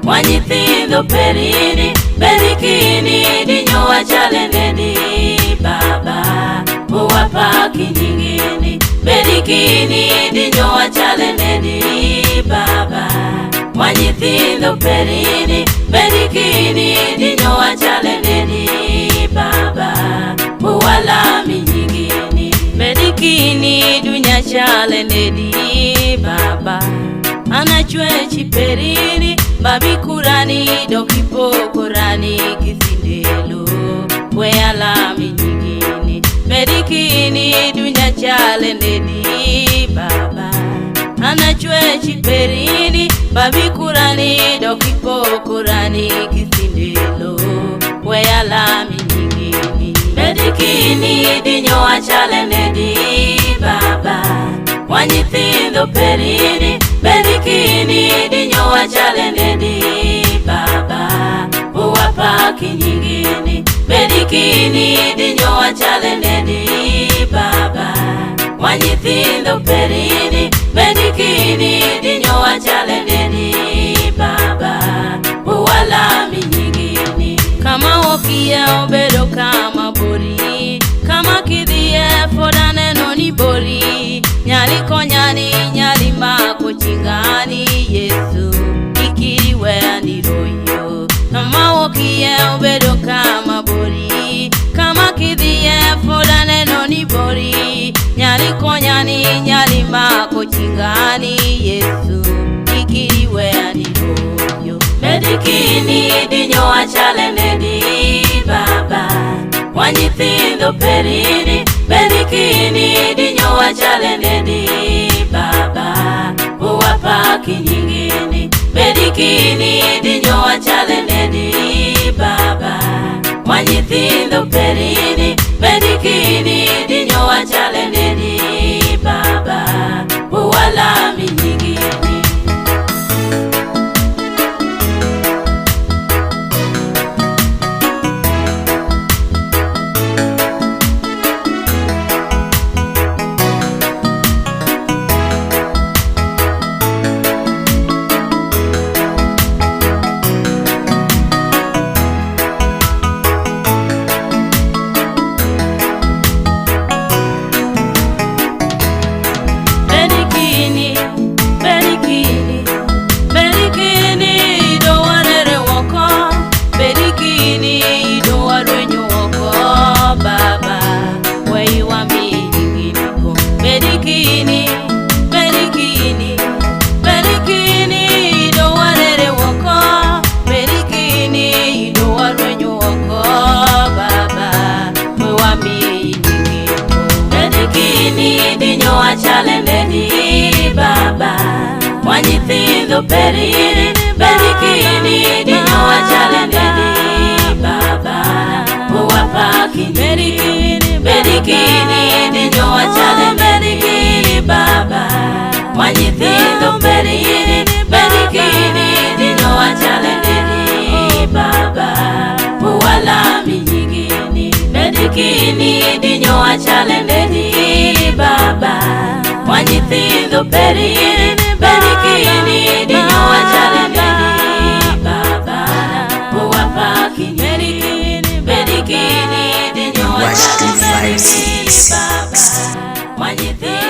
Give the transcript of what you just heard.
Wanyithindo perini, Bedi Ki Ini dinyo wachalendeni baba, uwapa kinyingini. Bedi Ki Ini dinyo wachalendeni baba, wanyithindo perini, Bedi Ki Ini dinyo wachalendeni baba, uwalami nyingini. Bedi Ki Ini dunya chalendeni baba, anachwe chiperini, babi kurani dokipo kurani kisindelo we alami nyingini. Bedi Ki Ini dunya chalendeni baba, anachwe chiperini, babi kurani dokipo kurani kisindelo we alami nyingini. Bedi Ki Ini dinyo wachalendeni baba, wanyithindo perini, Bedi Ki Ini dinyo wachalendeni baba, uwapa kinyingini. Bedi Ki Ini dinyo wachalendeni baba, wanyithindo perini, Bedi Ki Ini dinyo wachalendeni baba, uwalami nyingini. Kama wokia obedo kama bori, kama kidhie fodane noni bori, nyali konyani nyali mako chingani Yesu ikiriwe aniroyo. Kama wokie obedo kama bori, kama kidhie fodane noni bori, nyali konyani nyali mako chingani Yesu ikiriwe aniroyo. Bedi Ki Ini dinyo wachalendeni baba, wanyithindo perini, Bedi Ki Ini dinyo wachalendeni baba, uwapa kinyingini. Bedi Ki Ini dinyo wachalendeni baba, wanyithindo perini, Bedi Ki Ini dinyo wachalendeni baba, uwalami nyingini. Wachalendeni baba, wanyithindo perini, Bedi Ki Ini dinyo wachalendeni baba, uwapa kinyingini. Bedi Ki Ini dinyo wachalendeni baba, wanyithindo perini, Bedi Ki Ini dinyo wachalendeni baba, uwalami nyingini. Bedi Ki Ini dinyo wachalendeni baba, wanyithindo perini, Bedi Ki Ini dinyo wachalendeni baba, uwapa kinyingini. Bedi Ki Ini dinyo wachalendeni baba, wanyithindo